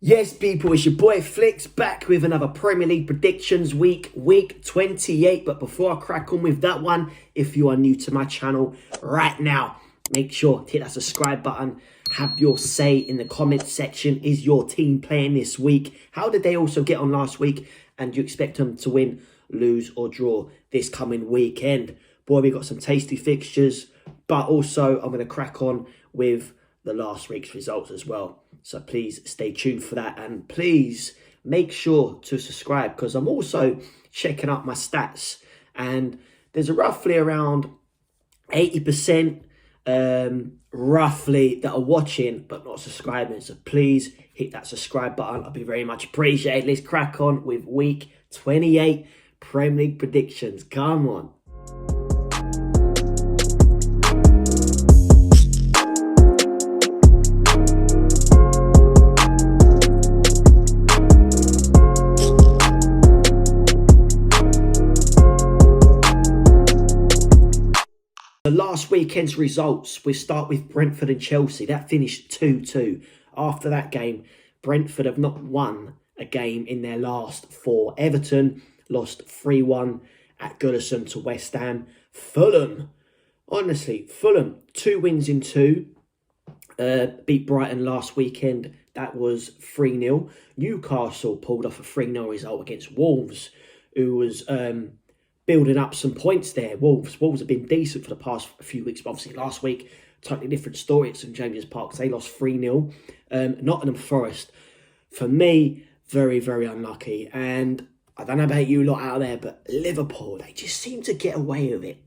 Yes, people, it's your boy Flicks back with another Premier League predictions week 28. But before I crack on with that one, if you are new to my channel right now, make sure to hit that subscribe button. Have your say in the comments section. Is your team playing this week? How did they also get on last week? And do you expect them to win, lose or draw this coming weekend? Boy, we got some tasty fixtures, but also I'm going to crack on with the last week's results as well. So please stay tuned for that, and please make sure to subscribe because I'm also checking out my stats, and there's roughly around 80% roughly that are watching but not subscribing. So please hit that subscribe button. I'll be very much appreciated. Let's crack on with week 28 Premier League predictions. Come on. The last weekend's results, we start with Brentford and Chelsea. That finished 2-2. After that game, Brentford have not won a game in their last four. Everton lost 3-1 at Goodison to West Ham. Fulham, honestly, Fulham, 2 wins in 2. Beat Brighton last weekend. That was 3-0. Newcastle pulled off a 3-0 result against Wolves, who was building up some points there. Wolves have been decent for the past few weeks, but obviously last week, totally different story at St James's Park. They lost 3-0. Nottingham Forest, for me, very, very unlucky. And I don't know about you lot out there, but Liverpool, they just seem to get away with it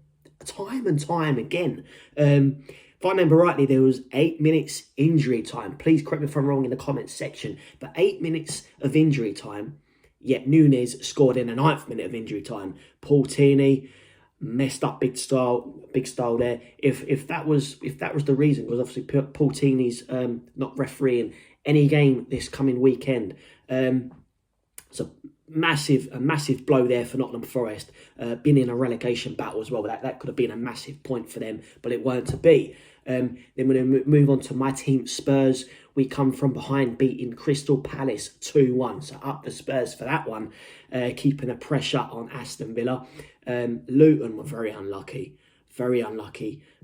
time and time again. If I remember rightly, there was 8 minutes injury time. Please correct me if I'm wrong in the comments section. But 8 minutes of injury time, yet Nunes scored in the 9th minute of injury time. Paul Tierney messed up big style there. If that was the reason, because obviously Paul Tierney's not refereeing any game this coming weekend. It's a massive blow there for Nottingham Forest. Been in a relegation battle as well. That could have been a massive point for them, but it weren't to be. Then we're going to move on to my team, Spurs. We come from behind, beating Crystal Palace 2-1. So up the Spurs for that one, keeping the pressure on Aston Villa. Luton were very unlucky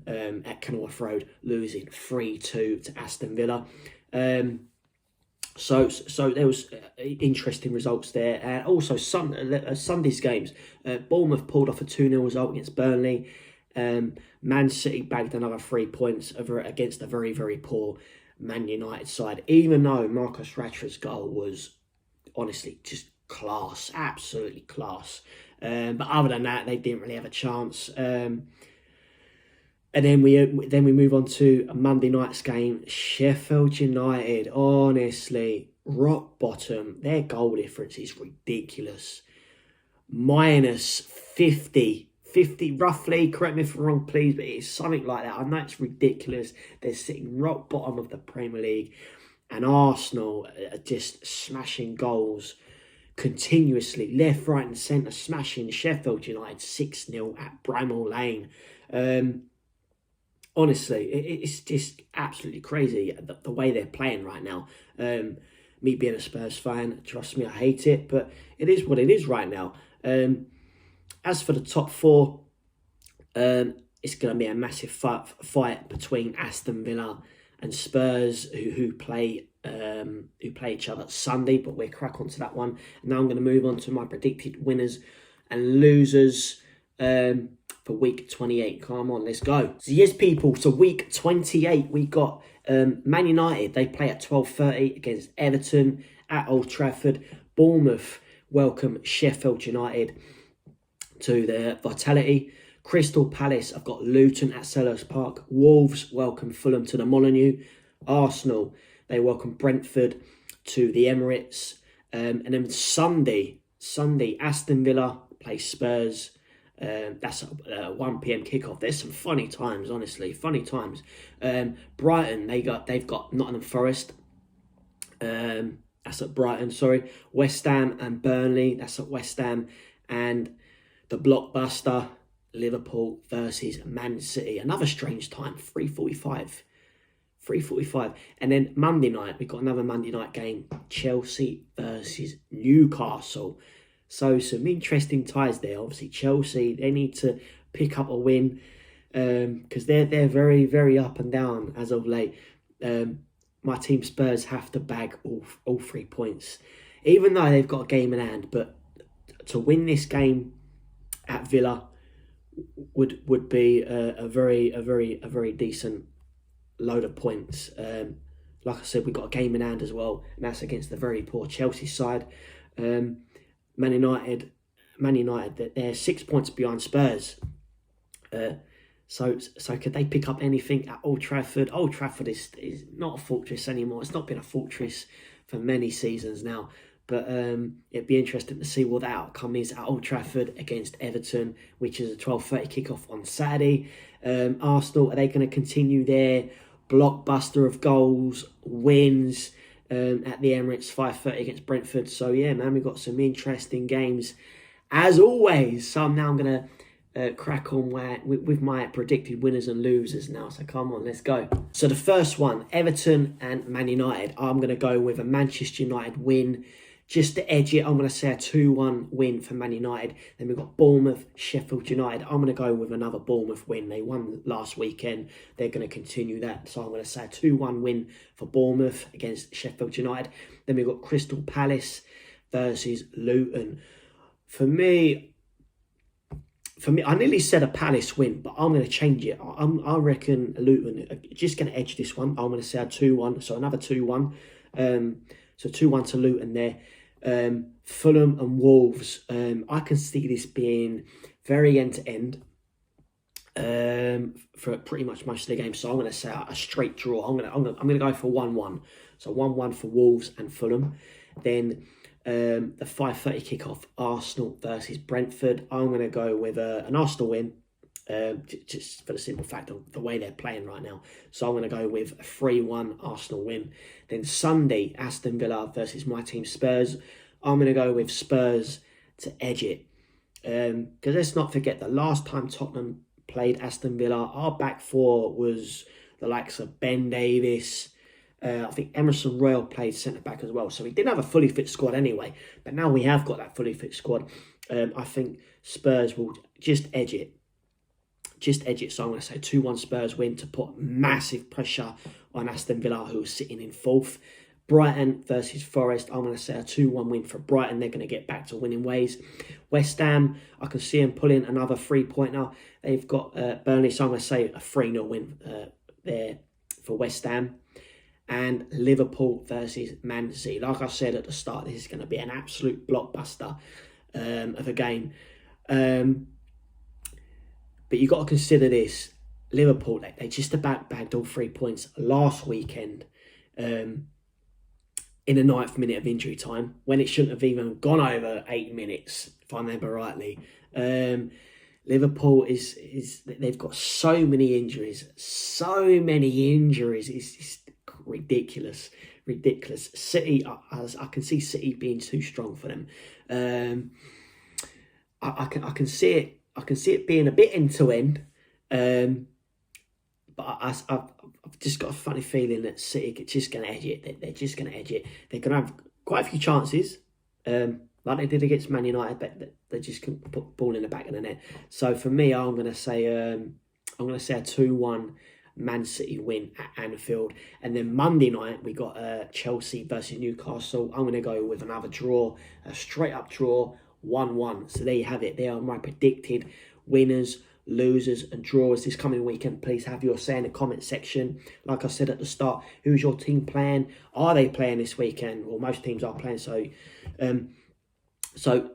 at Kenilworth Road, losing 3-2 to Aston Villa. So there was interesting results there. And also Sunday's games. Bournemouth pulled off a 2-0 result against Burnley. Man City bagged another 3 points against a very, very poor Man United side. Even though Marcus Rashford's goal was honestly just class, absolutely class. But other than that, they didn't really have a chance. And then we move on to a Monday night's game. Sheffield United, honestly, rock bottom. Their goal difference is ridiculous. Minus 50 roughly. Correct me if I'm wrong, please, but it's something like that. I know it's ridiculous. They're sitting rock bottom of the Premier League. And Arsenal are just smashing goals continuously. Left, right and centre, smashing Sheffield United 6-0 at Bramall Lane. Honestly, it's just absolutely crazy the way they're playing right now. Me being a Spurs fan, trust me, I hate it, but it is what it is right now. As for the top 4, it's going to be a massive fight between Aston Villa and Spurs, who play each other Sunday, but we'll crack on to that one. Now I'm going to move on to my predicted winners and losers for week 28. Come on, let's go. So yes, people, so week 28, we got Man United. They play at 12:30 against Everton at Old Trafford. Bournemouth welcome Sheffield United to their Vitality. Crystal Palace, I've got Luton at Selhurst Park. Wolves welcome Fulham to the Molineux. Arsenal, they welcome Brentford to the Emirates. And then Sunday, Aston Villa play Spurs. That's a 1 p.m. kickoff. There's some funny times, honestly, funny times. Brighton, they've got Nottingham Forest. That's at Brighton, sorry. West Ham and Burnley, that's at West Ham. And the blockbuster, Liverpool versus Man City. Another strange time, 3:45. 3:45. And then Monday night, we've got another Monday night game, Chelsea versus Newcastle. So some interesting ties there. Obviously, Chelsea, they need to pick up a win because they're very, very up and down as of late. My team Spurs have to bag all 3 points, even though they've got a game in hand. But to win this game at Villa would be a very decent load of points. Like I said, we've got a game in hand as well, and that's against the very poor Chelsea side. Man United, they're 6 points behind Spurs. So could they pick up anything at Old Trafford? Old Trafford is not a fortress anymore. It's not been a fortress for many seasons now. But it'd be interesting to see what the outcome is at Old Trafford against Everton, which is a 12:30 kickoff on Saturday. Arsenal, are they going to continue their blockbuster of goals, wins at the Emirates, 5:30 against Brentford? So yeah, man, we've got some interesting games as always. So now I'm going to crack on with my predicted winners and losers now. So come on, let's go. So the first one, Everton and Man United. I'm going to go with a Manchester United win. Just to edge it, I'm going to say a 2-1 win for Man United. Then we've got Bournemouth, Sheffield United. I'm going to go with another Bournemouth win. They won last weekend. They're going to continue that. So I'm going to say a 2-1 win for Bournemouth against Sheffield United. Then we've got Crystal Palace versus Luton. For me, I nearly said a Palace win, but I'm going to change it. I reckon Luton are just going to edge this one. I'm going to say a 2-1, so another 2-1. So 2-1 to Luton there. Fulham and Wolves. I can see this being very end-to-end for pretty much most of the game. So I'm going to say a straight draw. I'm going to go for 1-1. So 1-1 for Wolves and Fulham. Then the 5:30 kickoff, Arsenal versus Brentford. I'm going to go with an Arsenal win, just for the simple fact of the way they're playing right now. So I'm going to go with a 3-1 Arsenal win. Then Sunday, Aston Villa versus my team Spurs. I'm going to go with Spurs to edge it. Because let's not forget, the last time Tottenham played Aston Villa, our back four was the likes of Ben Davis. I think Emerson Royal played centre-back as well. So we didn't have a fully fit squad anyway. But now we have got that fully fit squad. I think Spurs will just edge it. So I'm going to say 2-1 Spurs win to put massive pressure on Aston Villa, who are sitting in fourth. Brighton versus Forest. I'm going to say a 2-1 win for Brighton. They're going to get back to winning ways. West Ham, I can see them pulling another 3-pointer. They've got Burnley, so I'm going to say a 3-0 win there for West Ham. And Liverpool versus Man City. Like I said at the start, this is going to be an absolute blockbuster of a game. But you've got to consider this. Liverpool, they just about bagged all 3 points last weekend in the 9th minute of injury time, when it shouldn't have even gone over 8 minutes, if I remember rightly. Liverpool they've got so many injuries. It's ridiculous. City, I can see City being too strong for them. I can see it. I can see it being a bit end-to-end, but I've just got a funny feeling that City are just going to edge it. They're just going to edge it. They're going to have quite a few chances, like they did against Man United, but they just couldn't put the ball in the back of the net. So for me, I'm going to say a 2-1 Man City win at Anfield. And then Monday night, we got Chelsea versus Newcastle. I'm going to go with another draw, a straight-up draw. 1-1. So there you have it. They are my predicted winners, losers and drawers this coming weekend. Please have your say in the comment section. Like I said at the start, who's your team playing? Are they playing this weekend? Well, most teams are playing. So so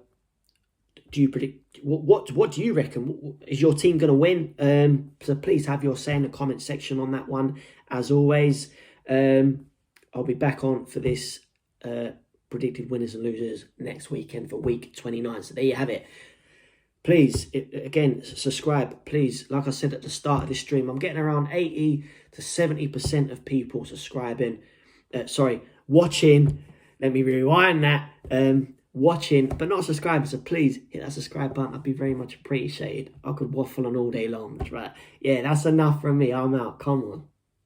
do you predict, what do you reckon? Is your team going to win? So please have your say in the comment section on that one. As always, I'll be back on for this predicted winners and losers next weekend for week 29. So there you have it. Please, again, subscribe. Please, like I said at the start of this stream, I'm getting around 80 to 70% of people subscribing. Watching. Let me rewind that. Watching, but not subscribing. So please hit that subscribe button. I'd be very much appreciated. I could waffle on all day long. Right? Yeah, that's enough from me. I'm out. Come on.